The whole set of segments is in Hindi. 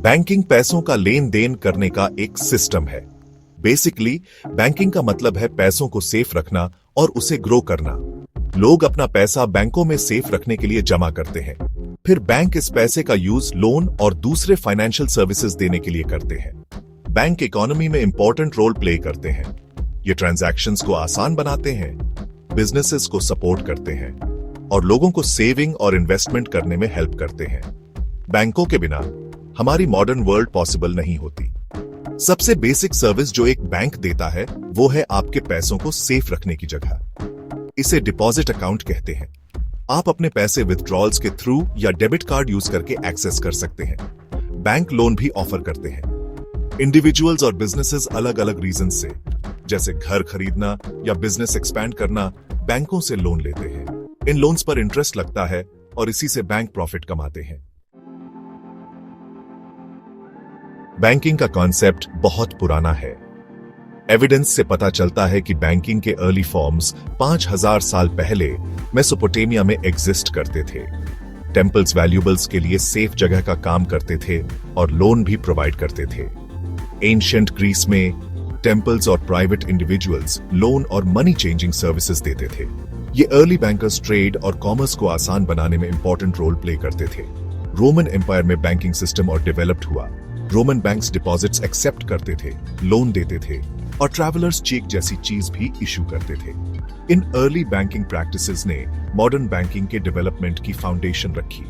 बैंकिंग पैसों का लेन देन करने का एक सिस्टम है। बेसिकली बैंकिंग का मतलब है पैसों को सेफ रखना और उसे ग्रो करना। लोग अपना पैसा बैंकों में सेफ रखने के लिए जमा करते हैं, फिर बैंक इस पैसे का यूज लोन और दूसरे फाइनेंशियल सर्विसेज देने के लिए करते हैं। बैंक इकोनॉमी में इंपॉर्टेंट रोल प्ले करते हैं। ये ट्रांजैक्शंस को आसान बनाते हैं, बिजनेसेस को सपोर्ट करते हैं और लोगों को सेविंग और इन्वेस्टमेंट करने में हेल्प करते हैं। बैंकों के बिना हमारी मॉडर्न वर्ल्ड पॉसिबल नहीं होती। सबसे बेसिक सर्विस जो एक बैंक देता है वो है आपके पैसों को सेफ रखने की जगह। इसे डिपॉजिट अकाउंट कहते हैं। आप अपने पैसे विथड्रॉल्स के थ्रू या डेबिट कार्ड यूज करके एक्सेस कर सकते हैं। बैंक लोन भी ऑफर करते हैं। इंडिविजुअल्स और बिजनेसेस अलग अलग रीजन से, जैसे घर खरीदना या बिजनेस एक्सपैंड करना, बैंकों से लोन लेते हैं। इन लोन्स पर इंटरेस्ट लगता है और इसी से बैंक प्रॉफिट कमाते हैं। बैंकिंग का कॉन्सेप्ट बहुत पुराना है। एविडेंस से पता चलता है कि बैंकिंग के अर्ली फॉर्म्स 5000 साल पहले मेसोपोटामिया में एग्जिस्ट करते थे। टेम्पल्स वैल्यूएबल्स के लिए सेफ जगह का काम करते थे और लोन भी प्रोवाइड करते थे। एंशिएंट ग्रीस में टेम्पल्स और प्राइवेट इंडिविजुअल्स लोन और मनी चेंजिंग सर्विसेज देते थे। ये अर्ली बैंकर्स ट्रेड और कॉमर्स को आसान बनाने में इंपॉर्टेंट रोल प्ले करते थे। रोमन एम्पायर में बैंकिंग सिस्टम और डेवलप्ड हुआ। रोमन बैंक्स डिपॉजिट्स एक्सेप्ट करते थे, लोन देते थे और ट्रैवलर्स चेक जैसी चीज भी इशू करते थे। इन अर्ली बैंकिंग प्रैक्टिसेस ने मॉडर्न बैंकिंग के डेवलपमेंट की फाउंडेशन रखी।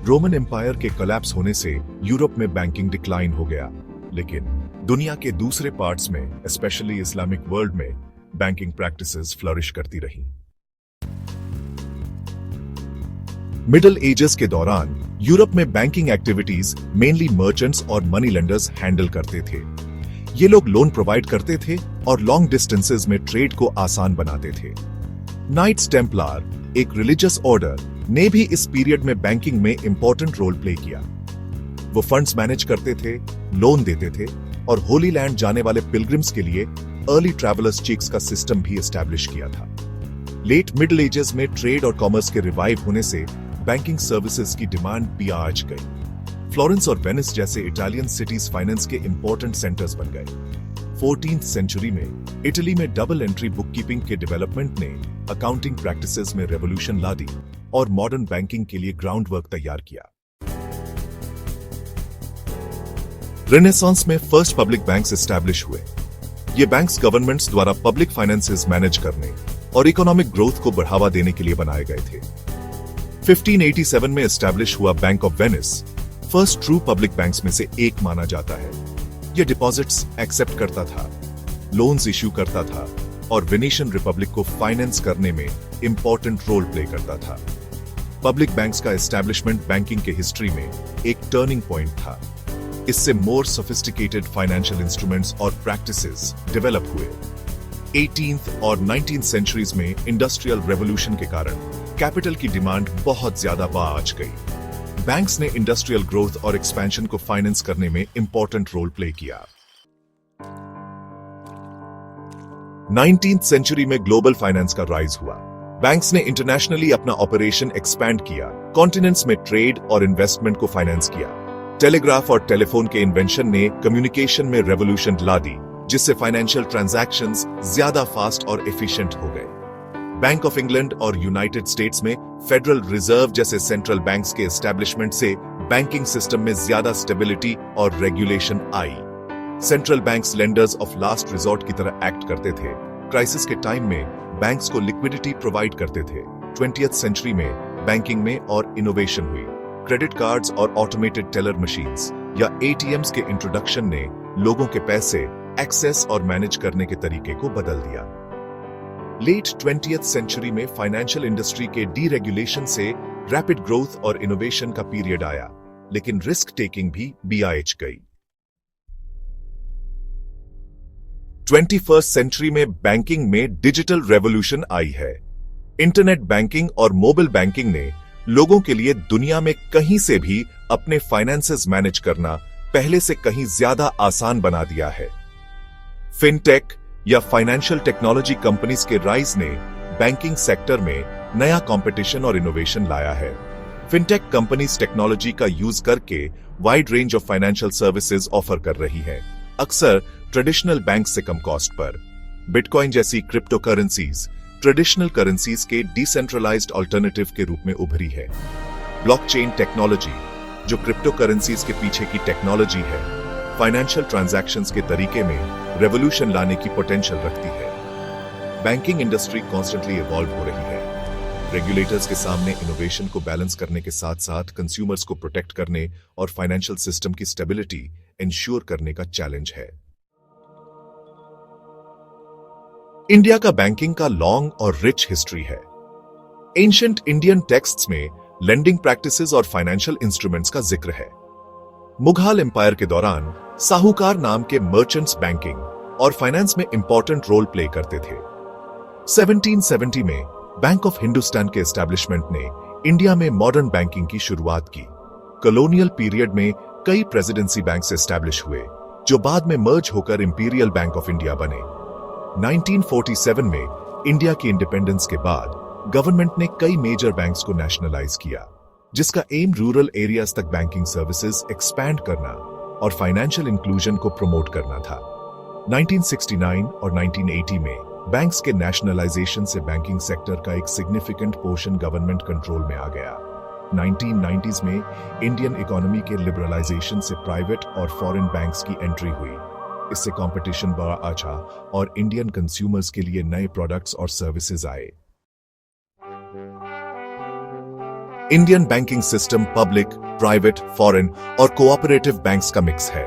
रोमन एम्पायर के कोलैप्स होने से यूरोप में बैंकिंग डिक्लाइन हो गया, लेकिन दुनिया के दूसरे पार्ट्स में, स्पेशली इस्लामिक वर्ल्ड में, बैंकिंग प्रैक्टिसेस फ्लरिश करती रही। मिडिल एजेस के दौरान यूरोप में बैंकिंग एक्टिविटीज मेनली मर्चेंट्स और मनी लेंडर्स हैंडल करते थे। ये लोग लोन प्रोवाइड करते थे और लॉन्ग डिस्टेंसेस में ट्रेड को आसान बनाते थे। नाइट्स टेम्पलर, एक रिलीजियस ऑर्डर, ने भी इस पीरियड में बैंकिंग में इंपॉर्टेंट रोल प्ले किया। वो फंड्स मैनेज करते थे, लोन देते थे और होली लैंड जाने वाले पिलग्रिम्स के लिए अर्ली ट्रैवलर्स चेक्स का सिस्टम भी एस्टैब्लिश किया था। लेट मिडिल एजेस में ट्रेड और कॉमर्स के रिवाइव होने से बैंकिंग सर्विसेज की डिमांड भी आज गई। फ्लोरेंस और वेनिस जैसे इटालियन सिटीज फाइनेंस के इंपॉर्टेंट सेंटर्स बन गए। 14th सेंचुरी में इटली में डबल एंट्री बुककीपिंग के डेवलपमेंट ने अकाउंटिंग प्रैक्टिसेस में रेवोल्यूशन ला दी और मॉडर्न बैंकिंग के लिए ग्राउंड वर्क तैयार किया। रेनेसांस में फर्स्ट पब्लिक बैंक्स एस्टैब्लिश हुए। ये बैंक्स गवर्नमेंट्स द्वारा पब्लिक फाइनेंसेस मैनेज करने और इकोनॉमिक ग्रोथ को बढ़ावा देने के लिए बनाए गए थे। 1587 में एस्टैब्लिश हुआ bank of Venice first true public banks में से एक माना जाता है। यह डिपॉजिट्स एक्सेप्ट करता था, लोन्स इश्यू करता था और वेनेशियन रिपब्लिक को फाइनेंस करने में इंपॉर्टेंट रोल प्ले करता था। पब्लिक बैंक्स का एस्टैब्लिशमेंट बैंकिंग के हिस्ट्री में एक टर्निंग पॉइंट था। इससे मोर सोफिस्टिकेटेड फाइनेंशियल इंस्ट्रूमेंट्स और प्रैक्टिसेस डेवलप हुए। 18th और 19th सेंचुरीज में इंडस्ट्रियल रेवोल्यूशन के कारण कैपिटल की डिमांड बहुत ज्यादा बढ़ गई। बैंक्स ने इंडस्ट्रियल ग्रोथ और एक्सपेंशन को फाइनेंस करने में इंपॉर्टेंट रोल प्ले किया। 19th सेंचुरी में ग्लोबल फाइनेंस का राइज हुआ। बैंक्स ने इंटरनेशनली अपना ऑपरेशन एक्सपैंड किया, कॉन्टिनेंट्स में ट्रेड और इन्वेस्टमेंट को फाइनेंस किया। टेलीग्राफ और टेलीफोन के इन्वेंशन ने कम्युनिकेशन में रेवोल्यूशन ला दी, जिससे फाइनेंशियल ट्रांजैक्शंस ज्यादा फास्ट और एफिशिएंट हो गए। बैंक ऑफ इंग्लैंड और यूनाइटेड स्टेट्स में फेडरल रिजर्व जैसे सेंट्रल बैंक्स के एस्टैब्लिशमेंट से बैंकिंग सिस्टम में ज्यादा स्टेबिलिटी और regulation I. Central banks lenders of last resort की तरह एक्ट करते थे। क्राइसिस के टाइम में बैंक्स को लिक्विडिटी प्रोवाइड करते थे। 20th सेंचुरी में बैंकिंग में और इनोवेशन हुई। क्रेडिट कार्ड्स और ऑटोमेटेड टेलर मशीन्स या एटीएम्स के इंट्रोडक्शन ने लोगों के पैसे एक्सेस और मैनेज करने के तरीके को बदल दिया। लेट 20th सेंचुरी में फाइनेंशियल इंडस्ट्री के डीरेगुलेशन से रैपिड ग्रोथ और इनोवेशन का पीरियड आया, लेकिन रिस्क टेकिंग भी बीआईएच गई। 21st सेंचुरी में बैंकिंग में डिजिटल रेवोल्यूशन आई है। इंटरनेट बैंकिंग और मोबाइल बैंकिंग ने लोगों के लिए दुनिया में कहीं से भी अपने फाइनेंसेस मैनेज करना पहले से कहीं ज्यादा आसान बना दिया है। फिनटेक या फाइनेंशियल टेक्नोलॉजी कंपनीज के राइज ने बैंकिंग सेक्टर में नया कंपटीशन और इनोवेशन लाया है। फिनटेक कंपनीज टेक्नोलॉजी का यूज करके wide range of financial services offer कर रही है, अक्सर ट्रेडिशनल बैंक से कम कॉस्ट पर। बिटकॉइन जैसी क्रिप्टो करेंसीज ट्रेडिशनल करेंसीज के डिसेंट्रलाइज्ड अल्टरनेटिव के रूप में उभरी है। ब्लॉकचेन टेक्नोलॉजी, जो क्रिप्टो करेंसीज के पीछे की टेक्नोलॉजी है, फाइनेंशियल ट्रांजैक्शंस के तरीके में रेवोल्यूशन लाने की पोटेंशियल रखती है। बैंकिंग इंडस्ट्री कॉन्स्टेंटली इवॉल्व हो रही है। रेगुलेटर्स के सामने इनोवेशन को बैलेंस करने के साथ साथ कंज्यूमर्स को प्रोटेक्ट करने और फाइनेंशियल सिस्टम की स्टेबिलिटी इंश्योर करने का चैलेंज है। इंडिया का बैंकिंग का लॉन्ग और रिच हिस्ट्री है। एंशिएंट इंडियन टेक्स्ट्स में लेंडिंग प्रैक्टिसेस और फाइनेंशियल इंस्ट्रूमेंट्स का जिक्र है। मुघल एम्पायर के दौरान साहूकार नाम के मर्चेंट्स बैंकिंग और फाइनेंस में इंपॉर्टेंट रोल प्ले करते थे। 1770 में बैंक ऑफ हिंदुस्तान के एस्टैब्लिशमेंट ने इंडिया में मॉडर्न बैंकिंग की शुरुआत की। कॉलोनियल पीरियड में कई प्रेसिडेंसी बैंक्स एस्टैब्लिश हुए, जो बाद में मर्ज होकर इंपीरियल बैंक ऑफ इंडिया बने। 1947 में इंडिया की इंडिपेंडेंस के बाद गवर्नमेंट ने कई मेजर बैंक्स को नेशनलाइज किया, जिसका एम रूरल एरियाज तक बैंकिंग सर्विसेज एक्सपैंड करना और फाइनेंशियल इंक्लूजन को प्रमोट करना था। 1969 और 1980 में बैंक्स के नेशनलाइजेशन से बैंकिंग सेक्टर का एक सिग्निफिकेंट पोर्शन गवर्नमेंट कंट्रोल में आ गया। 1990s में इंडियन इकोनॉमी के लिबरलाइजेशन से प्राइवेट और फॉरेन बैंक्स की एंट्री हुई। इससे कंपटीशन बढ़ा अच्छा और इंडियन कंज्यूमर्स के लिए नए प्रोडक्ट्स और सर्विसेज आए। Indian banking system public, private, foreign और कोऑपरेटिव बैंक्स का मिक्स है।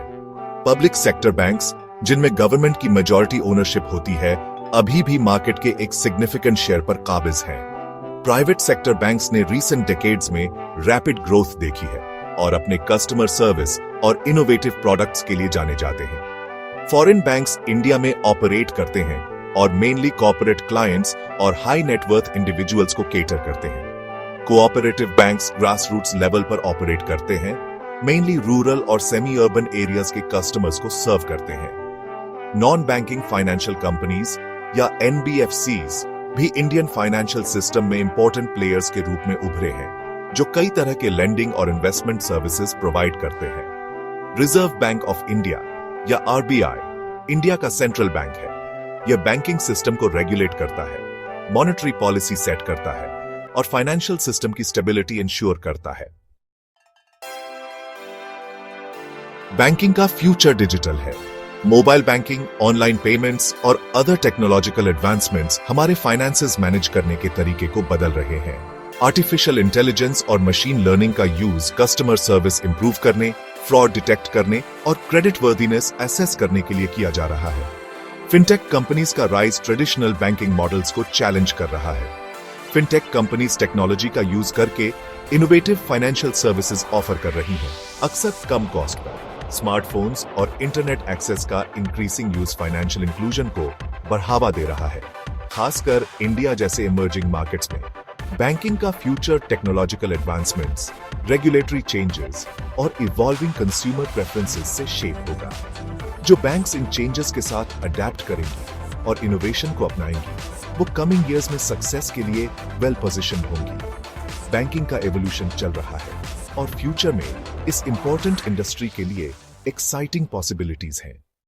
पब्लिक सेक्टर बैंक्स, जिनमें गवर्नमेंट की मेजॉरिटी ओनरशिप होती है, अभी भी मार्केट के एक सिग्निफिकेंट शेयर पर काबिज हैं। प्राइवेट सेक्टर बैंक्स ने रीसेंट डेकेड्स में रैपिड ग्रोथ देखी है और अपने कस्टमर सर्विस और इनोवेटिव प्रोडक्ट्स के लिए जाने जाते हैं। फॉरेन बैंक्स इंडिया में ऑपरेट करते हैं और मेनली कॉर्पोरेट क्लाइंट्स और हाई नेटवर्थ इंडिविजुअल्स को केटर करते हैं। Cooperative banks grass roots level पर ऑपरेट करते हैं, मेनली रूरल और सेमी अर्बन एरियाज के कस्टमर्स को सर्व करते हैं। नॉन बैंकिंग फाइनेंशियल कंपनीज या NBFCs भी इंडियन फाइनेंशियल सिस्टम में इंपॉर्टेंट प्लेयर्स के रूप में उभरे हैं, जो कई तरह के लेंडिंग और इन्वेस्टमेंट सर्विसेज प्रोवाइड करते हैं। रिजर्व बैंक ऑफ इंडिया या RBI इंडिया का सेंट्रल बैंक है। यह बैंकिंग सिस्टम को रेगुलेट करता है, मॉनेटरी पॉलिसी सेट करता है और फाइनेंशियल सिस्टम की स्टेबिलिटी इंश्योर करता है। बैंकिंग का फ्यूचर डिजिटल है। मोबाइल बैंकिंग, ऑनलाइन पेमेंट्स और अदर टेक्नोलॉजिकल एडवांसमेंट्स हमारे फाइनेंसेस मैनेज करने के तरीके को बदल रहे हैं। आर्टिफिशियल इंटेलिजेंस और मशीन लर्निंग का यूज कस्टमर सर्विस इंप्रूव करने, फ्रॉड डिटेक्ट करने और क्रेडिट वर्दीनेस एसेस करने के लिए किया जा रहा है। फिनटेक कंपनीज का राइज ट्रेडिशनल बैंकिंग मॉडल्स को चैलेंज कर रहा है। फिनटेक कंपनीज टेक्नोलॉजी का यूज करके इनोवेटिव फाइनेंशियल सर्विसेज ऑफर कर रही हैं, अक्सर कम कॉस्ट पर। स्मार्टफोन्स और इंटरनेट एक्सेस का इंक्रीजिंग यूज फाइनेंशियल इंक्लूजन को बढ़ावा दे रहा है, खासकर इंडिया जैसे इमर्जिंग मार्केट्स में। बैंकिंग का future technological advancements, regulatory changes और इवॉल्विंग कंज्यूमर प्रेफरेंसेस से शेप होगा। जो बैंक्स इन चेंजेस के साथ अडेप्ट करेंगी और इनोवेशन को अपनाएंगी, वो कमिंग ईयर्स में सक्सेस के लिए वेल पोजीशन्ड होंगी। बैंकिंग का एवोल्यूशन चल रहा है और फ्यूचर में इस इंपॉर्टेंट इंडस्ट्री के लिए एक्साइटिंग पॉसिबिलिटीज हैं।